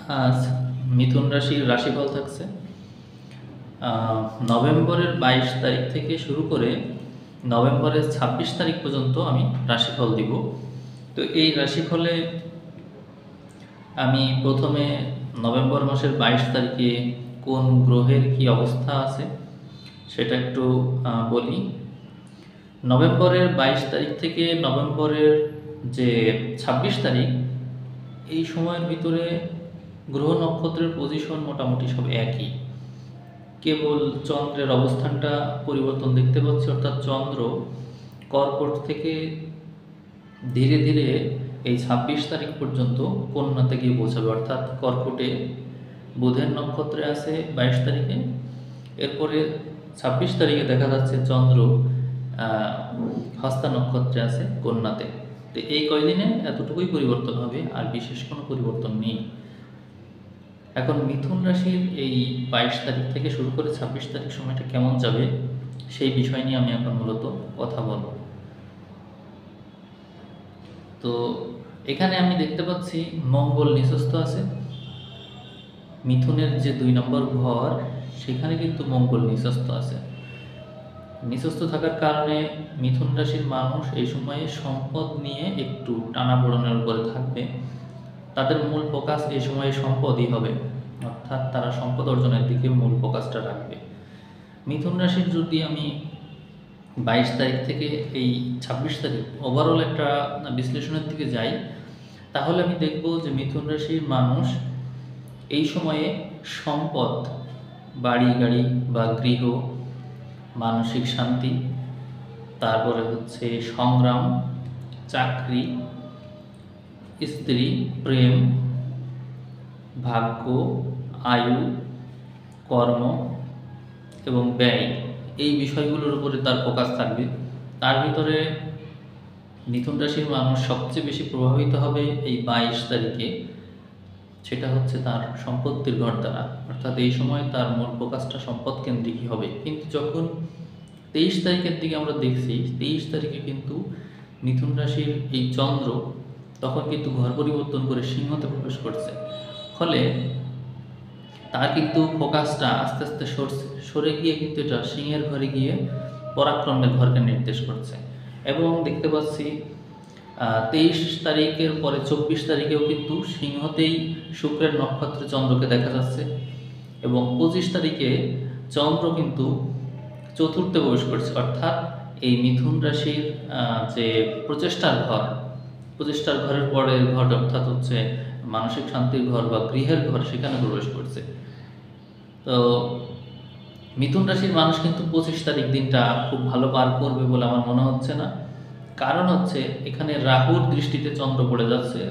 আজ মিথুন রাশির রাশিফল থাকছে নভেম্বরের 22 তারিখ থেকে শুরু করে নভেম্বরের 26 তারিখ পর্যন্ত আমি রাশিফল দিব। তো এই রাশিফলে আমি প্রথমে নভেম্বর মাসের 22 তারিখে কোন গ্রহের কি অবস্থা আছে সেটা একটু বলি। নভেম্বরের 22 তারিখ থেকে নভেম্বরের যে 26 তারিখ, এই সময়ের ভিতরে গ্রহ নক্ষত্রের পজিশন মোটামুটি সব একই, কেবল চন্দ্রের অবস্থানটা পরিবর্তন দেখতে পাচ্ছি। অর্থাৎ চন্দ্র কর্কট থেকে ধীরে ধীরে এই 26 তারিখ পর্যন্ত কন্যাতে গিয়ে পৌঁছাবে। অর্থাৎ কর্কটে বুধের নক্ষত্রে আছে 22 তারিখে, এরপরে 26 তারিখে দেখা যাচ্ছে চন্দ্র হস্তা নক্ষত্রে আছে কন্যাতে। তো এই কয়দিনে এতটুকুই পরিবর্তন হবে, আর বিশেষ কোনো পরিবর্তন নেই। এখন মিথুন রাশির এই 22 তারিখ থেকে শুরু করে 26 তারিখ সময়টা কেমন যাবে সেই বিষয় নিয়ে আমি এখন মূলত কথা বলব। তো এখানে আমি দেখতে পাচ্ছি মঙ্গল নিচস্থ আছে। মিথুনের যে 2 নম্বর ঘর, সেখানে কিন্তু মঙ্গল নিচস্থ আছে। নিচস্থ থাকার কারণে মিথুন রাশির মানুষ এই সময়ে সম্পদ নিয়ে একটু টানাপোড়েনের উপরে থাকবে। তাদের মূল ফোকাস এই সময়ে সম্পদই হবে, অর্থাৎ তারা সম্পদ অর্জনের দিকে মূল ফোকাসটা রাখবে। মিথুন রাশির যদি আমি 22 তারিখ থেকে এই 26 তারিখ ওভারঅল একটা বিশ্লেষণের দিকে যাই, তাহলে আমি দেখব যে মিথুন রাশির মানুষ এই সময়ে সম্পদ, বাড়ি গাড়ি বা গৃহ, মানসিক শান্তি, তারপরে হচ্ছে সংগ্রাম, চাকরি, স্ত্রী, প্রেম, ভাগ্য, আয়ু, কর্ম এবং ব্যয়, এই বিষয়গুলোর উপরে তার ফোকাস থাকবে। তার ভিতরে মিথুন রাশির মানুষ সবচেয়ে বেশি প্রভাবিত হবে এই 22 তারিখে, সেটা হচ্ছে তার সম্পত্তির ঘর দ্বারা। অর্থাৎ এই সময় তার মূল ফোকাসটা সম্পদ কেন্দ্রিকই হবে। কিন্তু যখন 23 তারিখের দিকে আমরা দেখছি, 23 তারিখে কিন্তু মিথুন রাশির এই চন্দ্র তখন কিন্তু ঘর পরিবর্তন করে সিংহতে প্রবেশ করছে। ফলে তার কিন্তু ফোকাসটা আস্তে আস্তে সরে গিয়ে কিন্তু এটা সিংহের ঘরে গিয়ে পরাক্রমের ঘরকে নির্দেশ করছে। এবং দেখতে পাচ্ছি 23 তারিখের পরে 24 তারিখেও কিন্তু সিংহতেই শুক্রের নক্ষত্রে চন্দ্রকে দেখা যাচ্ছে। এবং 25 তারিখে চন্দ্র কিন্তু চতুর্থে প্রবেশ করছে। অর্থাৎ এই মিথুন রাশির যে প্রচেষ্টার ঘরের পরের ঘর, অর্থাৎ হচ্ছে মানসিক শান্তির ঘর বা গৃহের ঘর, সেখানে প্রবেশ করছে। তো মিথুন রাশির মানুষ কিন্তু 25 তারিখ দিনটা খুব ভালো পার করবে বলে আমার মনে হচ্ছে না। কারণ হচ্ছে এখানে রাহুর দৃষ্টিতে চন্দ্র পড়ে যাচ্ছে।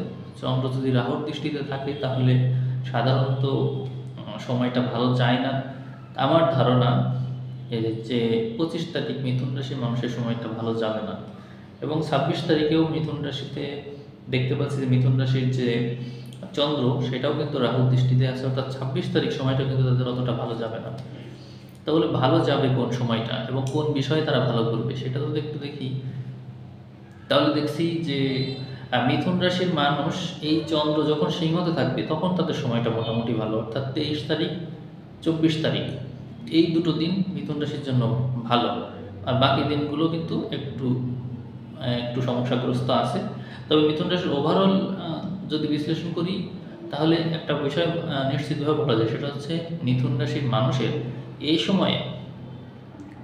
চন্দ্র যদি রাহুর দৃষ্টিতে থাকে তাহলে সাধারণত সময়টা ভালো যায় না। আমার ধারণা যে 25 তারিখ মিথুন রাশির মানুষের সময়টা ভালো যাবে না। এবং 26 তারিখেও মিথুন রাশিতে দেখতে পাচ্ছি যে মিথুন রাশির যে চন্দ্র, সেটাও কিন্তু রাহুর দৃষ্টিতে আছে। অর্থাৎ 26 তারিখ সময়টা কিন্তু তাদের অতটা ভালো যাবে না। তাহলে ভালো যাবে কোন সময়টা এবং কোন বিষয়ে তারা ভালো করবে সেটা তো একটু দেখি। তাহলে দেখছি যে মিথুন রাশির মানুষ এই চন্দ্র যখন সিংহতে থাকবে তখন তাদের সময়টা মোটামুটি ভালো। অর্থাৎ 23 তারিখ, 24 তারিখ, এই দুটো দিন মিথুন রাশির জন্য ভালো। আর বাকি দিনগুলো কিন্তু একটু একটু সমস্যাগ্রস্ত আছে। তবে মিথুন রাশির ওভারঅল যদি বিশ্লেষণ করি, তাহলে একটা বিষয় নিশ্চিতভাবে বলা যায়, সেটা হচ্ছে মিথুন রাশির মানুষের এই সময়ে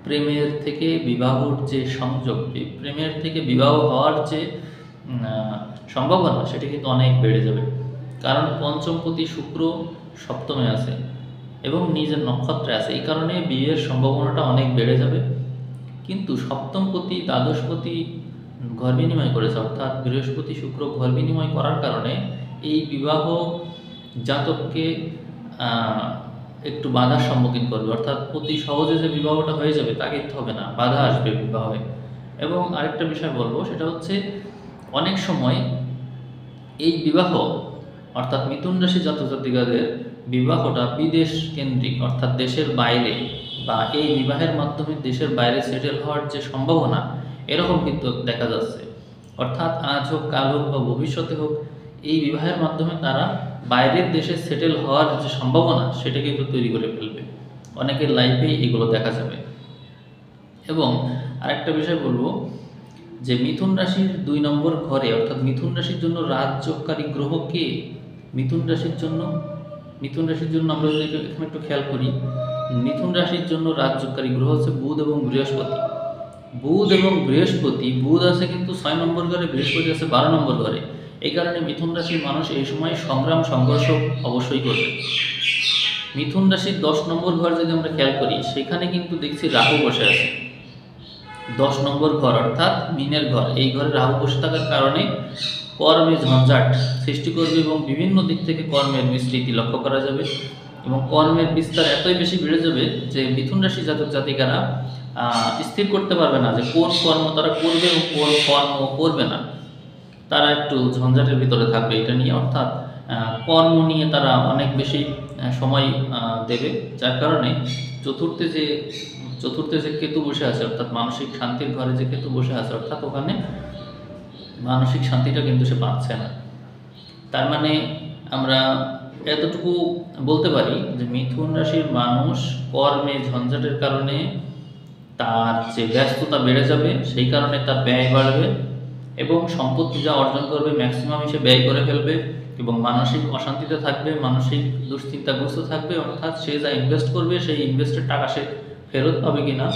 প্রেমের থেকে বিবাহর যে সংযোগ, প্রেমের থেকে বিবাহ হওয়ার যে সম্ভাবনা, সেটা কিন্তু অনেক বেড়ে যাবে। কারণ পঞ্চমপতি শুক্র সপ্তমে আছে এবং নিজের নক্ষত্রে আছে, এই কারণে বিয়ের সম্ভাবনাটা অনেক বেড়ে যাবে। কিন্তু সপ্তমপতি দ্বাদশপতি ঘর বিনিময় করেছে, অর্থাৎ বৃহস্পতি শুক্র ঘর বিনিময় করার কারণে এই বিবাহ জাতককে একটু বাধার সম্মুখীন করবে। অর্থাৎ অতি সহজে যে বিবাহটা হয়ে যাবে তা কিন্তু হবে না, বাধা আসবে বিবাহে। এবং আরেকটা বিষয় বলবো, সেটা হচ্ছে অনেক সময় এই বিবাহ, অর্থাৎ মিথুন রাশি জাতক জাতিকাদের বিবাহটা বিদেশ কেন্দ্রিক, অর্থাৎ দেশের বাইরে, বা এই বিবাহের মাধ্যমে দেশের বাইরে সেটেল হওয়ার যে সম্ভাবনা, এরকম কিন্তু দেখা যাচ্ছে। অর্থাৎ আজ হোক, কাল হোক বা ভবিষ্যতে হোক, এই বিবাহের মাধ্যমে তারা বাইরের দেশে সেটেল হওয়ার যে সম্ভাবনা সেটা কিন্তু তৈরি করে ফেলবে। অনেকের লাইফেই এগুলো দেখা যাবে। এবং আরেকটা বিষয় বলবো যে মিথুন রাশির ২ নম্বর ঘরে, অর্থাৎ মিথুন রাশির জন্য রাজযোগকারী গ্রহ কে? মিথুন রাশির জন্য আমরা যদি এখানে একটু খেয়াল করি, মিথুন রাশির জন্য রাজযোগকারী গ্রহ হচ্ছে বুধ এবং বৃহস্পতি। বুধ আছে কিন্তু ৬ নম্বর ঘরে, বৃহস্পতি আছে ১২ নম্বর ঘরে। এই কারণে মিথুন রাশির মানুষ এই সময় সংগ্রাম সংঘর্ষ অবশ্যই করবে। মিথুন রাশির ১০ নম্বর ঘর যদি আমরা খেয়াল করি, সেখানে কিন্তু দেখছি রাহু বসে আছে। ১০ নম্বর ঘর অর্থাৎ মিনের ঘর, এই ঘরে রাহু বসে থাকার কারণে কর্মে ঝঞ্ঝাট সৃষ্টি করবে এবং বিভিন্ন দিক থেকে কর্মের বিস্তৃতি লক্ষ্য করা যাবে এবং কর্মের বিস্তার এতই বেশি বেড়ে যাবে যে মিথুন রাশি জাতক জাতিকারা স্থির করতে পারবে না যে কোন কর্ম তারা করবে এবং কোন কর্ম করবে না। তারা একটু ঝঞ্ঝাটের ভিতরে থাকবে এটা নিয়ে, অর্থাৎ কর্ম নিয়ে তারা অনেক বেশি সময় দেবে, যার কারণে চতুর্থে যে কেতু বসে আছে, অর্থাৎ মানসিক শান্তির ঘরে যে কেতু বসে আছে, অর্থাৎ ওখানে মানসিক শান্তিটা কিন্তু সে পাচ্ছে না। তার মানে আমরা এতটুকু বলতে পারি যে মিথুন রাশির মানুষ কর্মে ঝঞ্ঝাটের কারণে তার যে ব্যস্ততা বেড়ে যাবে, সেই কারণে তার ব্যয় বাড়বে এবং সম্পত্তি যা অর্জন করবে ম্যাক্সিমাম সে ব্যয় করে ফেলবে এবং মানসিক অশান্তিতে থাকবে, মানসিক দুশ্চিন্তাগ্রস্ত থাকবে। অর্থাৎ সে যা ইনভেস্ট করবে সেই ইনভেস্টের টাকা সে ফেরত পাবে কিনা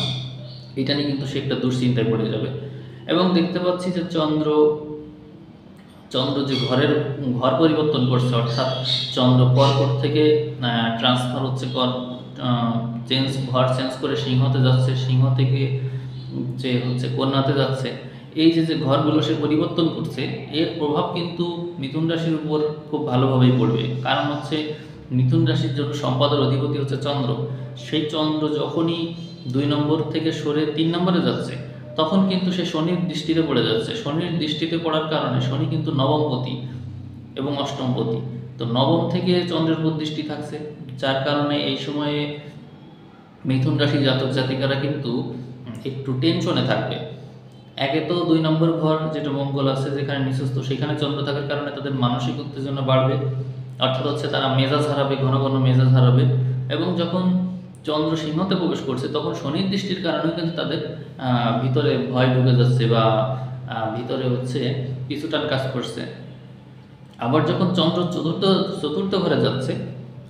এটা নিয়ে কিন্তু সে একটা দুশ্চিন্তায় পড়ে যাবে। এবং দেখতে পাচ্ছি যে চন্দ্র যে ঘর পরিবর্তন করছে, অর্থাৎ চন্দ্র কর্কট থেকে ট্রান্সফার হচ্ছে, ঘর চেঞ্জ করে সিংহতে যাচ্ছে, সিংহ থেকে যে হচ্ছে কন্যাতে যাচ্ছে। এই যে ঘরগুলো সে পরিবর্তন করছে, এর প্রভাব কিন্তু মিথুন রাশির উপর খুব ভালোভাবেই পড়বে। কারণ হচ্ছে মিথুন রাশির জন্য সম্পদের অধিপতি হচ্ছে চন্দ্র। সেই চন্দ্র যখনই ২ নম্বর থেকে সরে ৩ নম্বরে যাচ্ছে, তখন কিন্তু সে শনির দৃষ্টিতে পড়ে যাচ্ছে। শনির দৃষ্টিতে পড়ার কারণে শনি কিন্তু নবমপতি এবং অষ্টমপতি, তো নবম থেকে চন্দ্রের উপর দৃষ্টি থাকছে, যার কারণে এই সময়ে মিথুন রাশি জাতক জাতিকারা কিন্তু একটু টেনশনে থাকবে। একে তো ২ নম্বর ঘর যেটা মঙ্গল আছে, যেখানে নিঃস্ত, সেখানে চন্দ্র থাকার কারণে তাদের মানসিক উত্তেজনা বাড়বে, অর্থাৎ হচ্ছে তারা মেজাজ হারাবে, ঘন ঘন মেজাজ হারাবে। এবং যখন চন্দ্র সিংহতে প্রবেশ করছে, তখন শনির দৃষ্টির কারণেও কিন্তু তাদের ভিতরে ভয় ঢুকে যাচ্ছে বা ভিতরে হচ্ছে পিছুটান কাজ করছে। আবার যখন চন্দ্র চতুর্থ ঘরে যাচ্ছে,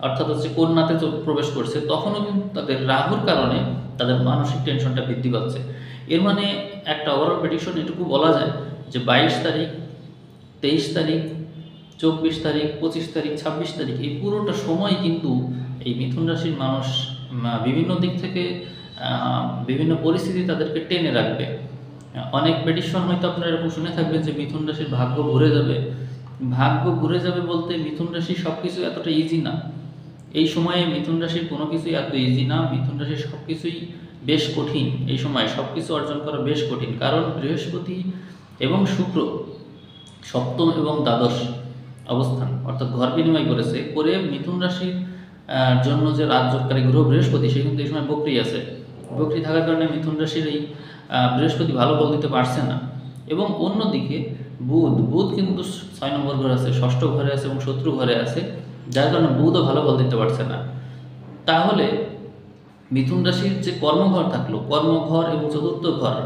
অর্থাৎ হচ্ছে কন্যাতে প্রবেশ করছে, তখনও কিন্তু তাদের রাহুর কারণে তাদের মানসিক টেনশনটা বৃদ্ধি পাচ্ছে। এর মানে একটা ওভারঅল প্রেডিকশন এটুকু বলা যায় যে ২২ তারিখ, ২৩ তারিখ, ২৪ তারিখ, ২৫ তারিখ, ২৬ তারিখ এই পুরোটা সময় কিন্তু এই মিথুন রাশির মানুষ বিভিন্ন দিক থেকে বিভিন্ন পরিস্থিতি তাদেরকে টেনে রাখবে। অনেক প্রেডিকশন হয়তো আপনারা এরকম শুনে থাকবেন যে মিথুন রাশির ভাগ্য ঘুরে যাবে। ভাগ্য ঘুরে যাবে বলতে মিথুন রাশি সব কিছু এতটা ইজি না। এই সময়ে মিথুন রাশির কোনো কিছুই এত ইজি না। মিথুন রাশির সব কিছুই বেশ কঠিন। এই সময় সব কিছু অর্জন করা বেশ কঠিন, কারণ বৃহস্পতি এবং শুক্র সপ্তম এবং দ্বাদশ অবস্থান, অর্থাৎ ঘর বিনিময় করে মিথুন রাশির জন্য যে রাজযোগকারী গ্রহ বৃহস্পতি, সে কিন্তু এই সময় বক্রী আছে। বক্রী থাকার কারণে মিথুন রাশির এই বৃহস্পতি ভালো ফল দিতে পারছে না। এবং অন্যদিকে বুধ কিন্তু ৬ নম্বর ঘরে আছে, ষষ্ঠ ঘরে আছে এবং শত্রু ঘরে আছে, যার কারণে বুধও ভালো ফল দিতে পারছে না। তাহলে মিথুন রাশির যে কর্মঘর থাকলো, কর্মঘর এবং চতুর্থ ঘর,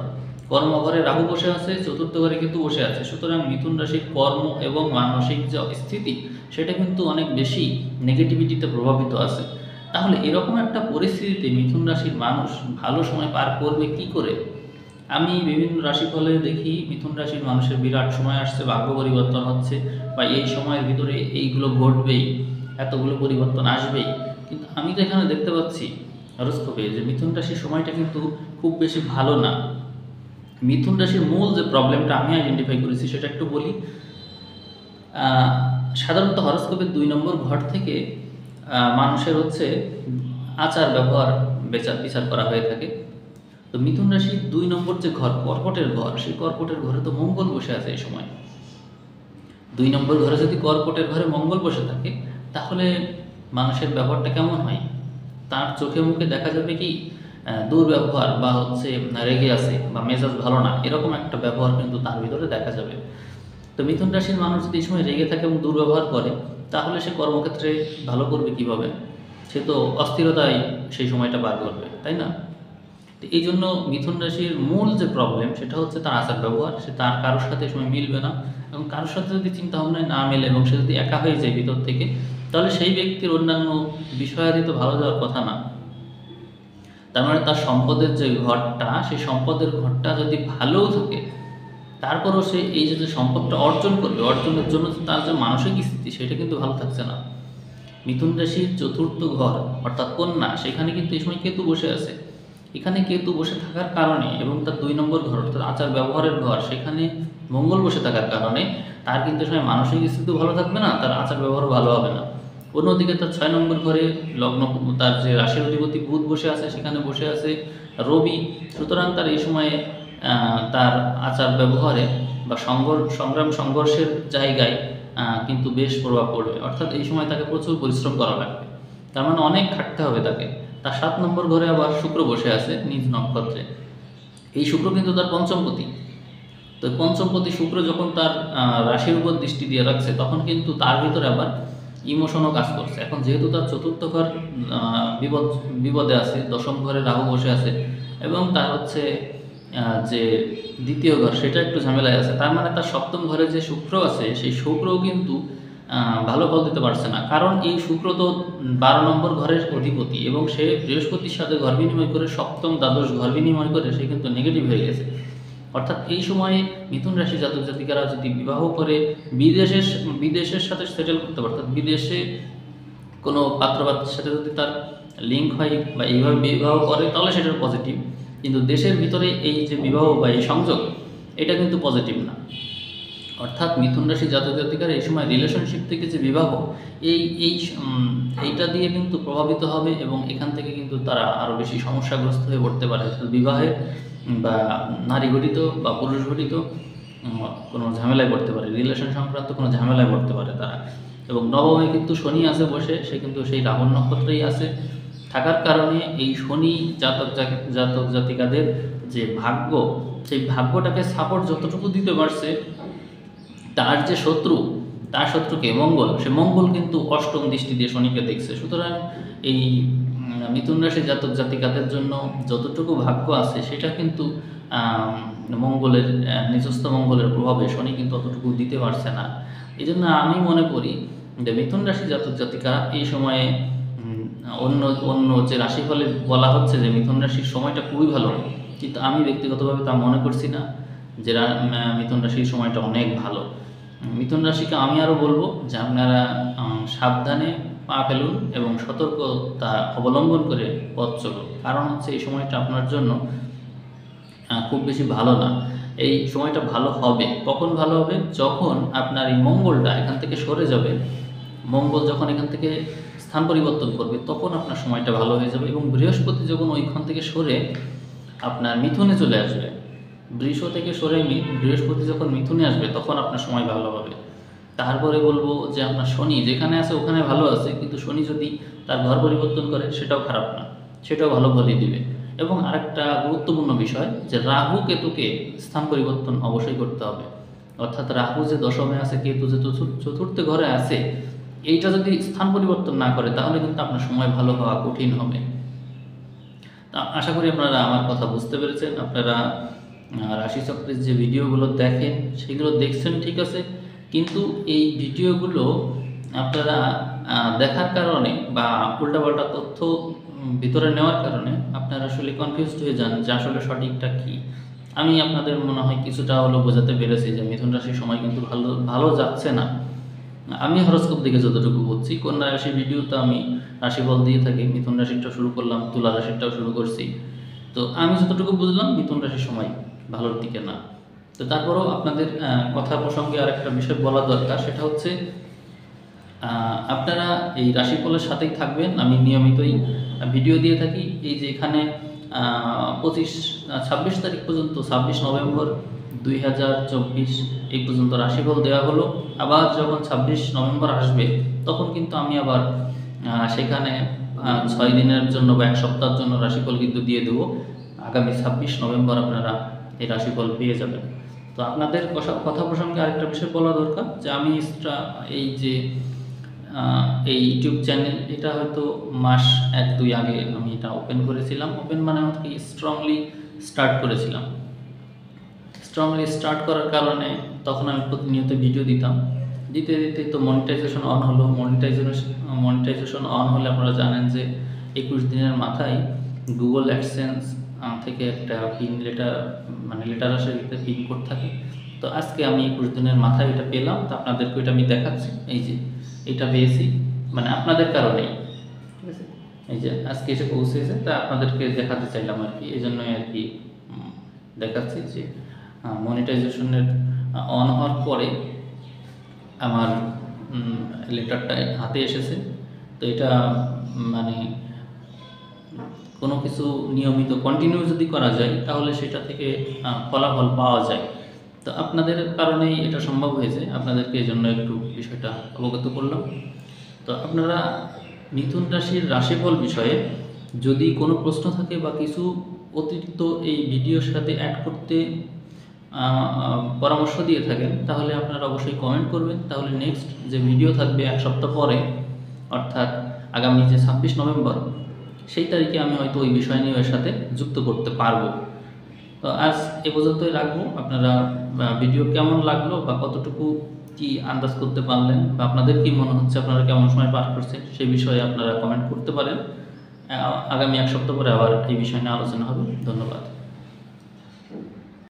কর্মঘরে রাহু বসে আছে, চতুর্থ ঘরে কিন্তু বসে আছে। সুতরাং মিথুন রাশির কর্ম এবং মানসিক যে স্থিতি, সেটা কিন্তু অনেক বেশি নেগেটিভিটিতে প্রভাবিত আছে। তাহলে এরকম একটা পরিস্থিতিতে মিথুন রাশির মানুষ ভালো সময় পার করবে কি করে? আমি বিভিন্ন রাশিফলে দেখি মিথুন রাশির মানুষের বিরাট সময় আসছে, ভাগ্য পরিবর্তন হচ্ছে, বা এই সময়ের ভিতরে এইগুলো ঘটবেই, এতগুলো পরিবর্তন আসবেই। কিন্তু আমি তো এখানে দেখতে পাচ্ছি হরোস্কোপে যে মিথুন রাশির সময়টা কিন্তু খুব বেশি ভালো না। মিথুন রাশির মূল যে প্রবলেমটা আমি আইডেন্টিফাই করেছি সেটা একটু বলি। সাধারণত হরোস্কোপের ২ নম্বর ঘর থেকে মানুষের হচ্ছে আচার ব্যবহার বিচার করা হয়ে থাকে। তো মিথুন রাশির ২ নম্বর যে ঘর, কর্কটের ঘর, সেই কর্কটের ঘরে তো মঙ্গল বসে আছে এই সময়। ২ নম্বর ঘরে যদি কর্কটের ঘরে মঙ্গল বসে থাকে, তাহলে মানুষের ব্যবহারটা কেমন হয়? তার চোখে মুখে দেখা যাবে কি দুর্ব্যবহার বা হচ্ছে রেগে আছে বা মেজাজ ভালো না, এরকম একটা ব্যবহার কিন্তু তার ভিতরে দেখা যাবে। তো মিথুন রাশির মানুষ যদি এই সময় রেগে থাকে এবং দুর্ব্যবহার করে, তাহলে সে কর্মক্ষেত্রে ভালো করবে কিভাবে? সে তো অস্থিরতায় সেই সময়টা পার করবে, তাই না? তো এই জন্য মিথুন রাশির মূল যে প্রবলেম সেটা হচ্ছে তার আচার ব্যবহার। সে তার কারোর সাথে এই সময় মিলবে না, এবং কারোর সাথে যদি চিন্তাভাবনায় না মেলে এবং সে যদি একা হয়ে যায় ভিতর থেকে, তাহলে সেই ব্যক্তির অন্যান্য বিষয়াদি তো ভালো যাওয়ার কথা না। তার মানে তার সম্পদের যে ঘরটা, সেই সম্পদের ঘরটা যদি ভালোও থাকে, তারপরও সে এই যে সম্পদটা অর্জন করবে, অর্জনের জন্য তার যে মানসিক স্থিতি সেটা কিন্তু ভালো থাকছে না। মিথুন রাশির চতুর্থ ঘর অর্থাৎ কন্যা, সেখানে কিন্তু এই সময় কেতু বসে আছে। এখানে কেতু বসে থাকার কারণে এবং তার 2 নম্বর ঘর অর্থাৎ আচার ব্যবহারের ঘর, সেখানে মঙ্গল বসে থাকার কারণে তার কিন্তু এই সময় মানসিক স্থিতি ভালো থাকবে না, তার আচার ব্যবহারও ভালো হবে না। অন্যদিকে তার 6 নম্বর ঘরে লগ্ন, তার যে রাশির অধিপতি বুধ বসে আছে, সেখানে বসে আছে রবি। সুতরাং তার এই সময়ে তার আচার ব্যবহারে বা সংঘর্ষের জায়গায় কিন্তু বেশ প্রভাব পড়বে, অর্থাৎ এই সময় তাকে প্রচুর পরিশ্রম করা লাগবে, তার মানে অনেক খাটতে হবে তাকে। তার 7 নম্বর ঘরে আবার শুক্র বসে আছে নিজ নক্ষত্রে। এই শুক্র কিন্তু তার পঞ্চমপতি। তো পঞ্চমপতি শুক্র যখন তার রাশির উপর দৃষ্টি দিয়ে রাখছে, তখন কিন্তু তার ভিতরে আবার ইমোশনও কাজ করছে। এখন যেহেতু তার চতুর্থ ঘর বিপদে আছে, দশম ঘরে রাহু বসে আছে, এবং তার হচ্ছে যে দ্বিতীয় ঘর সেটা একটু ঝামেলায় আছে, তার মানে তার সপ্তম ঘরে যে শুক্র আছে, সেই শুক্রও কিন্তু ভালো ফল দিতে পারছে না। কারণ এই শুক্র তো 12 নম্বর ঘরের অধিপতি, এবং সে বৃহস্পতির সাথে ঘর বিনিময় করে, সপ্তম দ্বাদশ ঘর বিনিময় করে সে কিন্তু নেগেটিভ হয়ে গেছে। অর্থাৎ এই সময়ে মিথুন রাশি জাতক জাতিকারা যদি বিবাহ করে বিদেশের সাথে সেটেল করতে পারে, অর্থাৎ বিদেশে কোনো পাত্রপাত্রের সাথে যদি তার লিঙ্ক হয় বা এইভাবে বিবাহ করে, তাহলে সেটার পজিটিভ। কিন্তু দেশের ভিতরে এই যে বিবাহ বা এই সংযোগ, এটা কিন্তু পজিটিভ না। অর্থাৎ মিথুন রাশি জাতক জাতিকারা এই সময় রিলেশনশিপ থেকে যে বিবাহ, এইটা দিয়ে কিন্তু প্রভাবিত হবে, এবং এখান থেকে কিন্তু তারা আরও বেশি সমস্যাগ্রস্ত হয়ে পড়তে পারে। বিবাহের বা নারী ঘটিত বা পুরুষ ঘটিত কোনো ঝামেলায় পড়তে পারে, রিলেশন সংক্রান্ত কোনো ঝামেলায় পড়তে পারে তারা। এবং নবমে কিন্তু শনি আছে বসে, সে কিন্তু সেই রাহু নক্ষত্রেই আছে থাকার কারণে এই শনি জাতক জাতিকাদের যে ভাগ্য, সেই ভাগ্যটাকে সাপোর্ট যতটুকু দিতে পারছে, তার যে শত্রু, তার শত্রুকে মঙ্গল, সে মঙ্গল কিন্তু অষ্টম দৃষ্টি দিয়ে শনিকে দেখছে। সুতরাং এই মিথুন রাশি জাতক জাতিকাদের জন্য যতটুকু ভাগ্য আছে, সেটা কিন্তু মঙ্গলের নিজস্ব মঙ্গলের প্রভাবে শনি কিন্তু অতটুকু দিতে পারছে না। এই জন্য আমি মনে করি যে মিথুন রাশি জাতক জাতিকা এই সময়ে অন্য অন্য যে রাশিফলে বলা হচ্ছে যে মিথুন রাশির সময়টা খুবই ভালো, কিন্তু আমি ব্যক্তিগতভাবে তা মনে করছি না যে মিথুন রাশির সময়টা অনেক ভালো। মিথুন রাশিকে আমি আরও বলবো যে আপনারা সাবধানে পা ফেলুন এবং সতর্কতা অবলম্বন করে পথ চলুন। কারণ হচ্ছে এই সময়টা আপনার জন্য খুব বেশি ভালো না। এই সময়টা ভালো হবে কখন? ভালো হবে যখন আপনার এই মঙ্গলটা এখান থেকে সরে যাবে। মঙ্গল যখন এখান থেকে স্থান পরিবর্তন করবে, তখন আপনার সময়টা ভালো হয়ে যাবে। এবং বৃহস্পতি যখন ওইখান থেকে সরে আপনার মিথুনে চলে আসবে, বৃষ থেকে সরে বৃহস্পতি যখন মিথুনে আসবে, তখন আপনার সময় ভালো হবে। তারপরে বলবো যে আপনার শনি যেখানে আছে ওখানে ভালো আছে, কিন্তু শনি যদি তার ঘর পরিবর্তন করে, সেটাও খারাপ না, সেটাও ভালো ফলই দিবে। এবং আরেকটা গুরুত্বপূর্ণ বিষয় যে রাহু কেতুকে স্থান পরিবর্তন অবশ্যই করতে হবে। অর্থাৎ রাহু যে দশমে আছে, কেতু যে চতুর্থ ঘরে আছে, এইটা যদি স্থান পরিবর্তন না করে, তাহলে কিন্তু আপনার সময় ভালো হওয়া কঠিন হবে। আশা করি আপনারা আমার কথা বুঝতে পেরেছেন। আপনারা রাশিচক্রের যে ভিডিওগুলো দেখেন, সেগুলো দেখছেন ঠিক আছে, কিন্তু এই ভিডিওগুলো আপনারা দেখার কারণে বা উল্টাপাল্টা তথ্য ভিতরে নেওয়ার কারণে আপনারা আসলে কনফিউজড হয়ে যান যে আসলে সঠিকটা কী। আমি আপনাদের মনে হয় কিছুটা হলো বোঝাতে পেরেছি যে মিথুন রাশির সময় কিন্তু ভালো যাচ্ছে না। আমি হরস্কোপ দেখে যতটুকু বুঝছি, কন্যা রাশির ভিডিও তো আমি রাশিফল দিয়ে থাকি, মিথুন রাশিরটাও শুরু করলাম, তুলা রাশিরটাও শুরু করছি। তো আমি যতটুকু বুঝলাম মিথুন রাশির সময় ভালোর দিকে না। তো তারপরেও আপনাদের কথা প্রসঙ্গে আর একটা বিষয় বলা দরকার, সেটা হচ্ছে আপনারা এই রাশিফলের সাথেই থাকবেন। আমি নিয়মিতই ভিডিও দিয়ে থাকি। এই যে এখানে 26 তারিখ পর্যন্ত, 26 নভেম্বর 2024 এই পর্যন্ত রাশিফল দেওয়া হলো। আবার যখন 26 নভেম্বর আসবে, তখন কিন্তু আমি আবার সেখানে 6 দিনের জন্য বা 1 সপ্তাহের জন্য রাশিফল কিন্তু দিয়ে দেবো। আগামী 26 নভেম্বর আপনারা এই রাশিফল পেয়ে যাবেন। তো আপনাদের কথা প্রসঙ্গে আরেকটা বিষয় বলা দরকার যে আমি এই যে এই ইউটিউব চ্যানেল এটা হয়তো মাস 1-2 আগে আমি এটা ওপেন করেছিলাম। ওপেন মানে হচ্ছে কি স্ট্রংলি স্টার্ট করেছিলাম। স্ট্রংলি স্টার্ট করার কারণে তখন আমি প্রতিনিয়ত ভিডিও দিতাম। দিতে, দিতে তো মনিটাইজেশন অন হলো। মনিটাইজেশন অন হলে আপনারা জানেন যে 21 দিনের মাথায় Google AdSense থেকে একটা পিন লেটার মানে লেটার আসে, এটাতে পিন কোড থাকে। তো আজকে আমি 21 দিনের মাথায় এটা পেলাম। তো আপনাদেরকে এটা আমি দেখাচ্ছি। এই যে এটা পেয়েছি, মানে আপনাদের কারণেই। ঠিক আছে? এই যে আজকে এসে পৌঁছেছে, তা আপনাদেরকে দেখাতে চাইলাম আরকি। এজন্যই আরকি দেখাচ্ছি যে মনিটাইজেশনের অন হওয়ার পরে আমার লেটারটা হাতে এসেছে। তো এটা মানে কোনো কিছু নিয়মিত কন্টিনিউ যদি করা যায় তাহলে সেটা থেকে ফলাফল পাওয়া যায়। তো আপনাদের কারণেই এটা সম্ভব হয়েছে। আপনাদেরকে এজন্য একটু বিষয়টা অবগত করলাম। তো আপনারা মিথুন রাশির রাশিফল বিষয়ে যদি কোনো প্রশ্ন থাকে বা কিছু অতিরিক্ত এই ভিডিওর সাথে অ্যাড করতে পরামর্শ দিয়ে থাকেন, তাহলে আপনারা অবশ্যই কমেন্ট করবেন। তাহলে নেক্সট যে ভিডিও থাকবে 1 সপ্তাহ পরে, অর্থাৎ আগামী যে 26 নভেম্বর, সেই তারিখে আমি হয়তো ওই বিষয় নিয়ে এর সাথে যুক্ত করতে পারবো। তো আজ এ পর্যন্তই রাখবো। আপনারা ভিডিও কেমন লাগলো বা কতটুকু কি আন্দাজ করতে পারলেন বা আপনাদের কি মনে হচ্ছে, আপনারা কেমন সময় পার করছেন, সেই বিষয়ে আপনারা কমেন্ট করতে পারেন। আগামী 1 সপ্তাহ পরে আবার এই বিষয় নিয়ে আলোচনা হবে। ধন্যবাদ।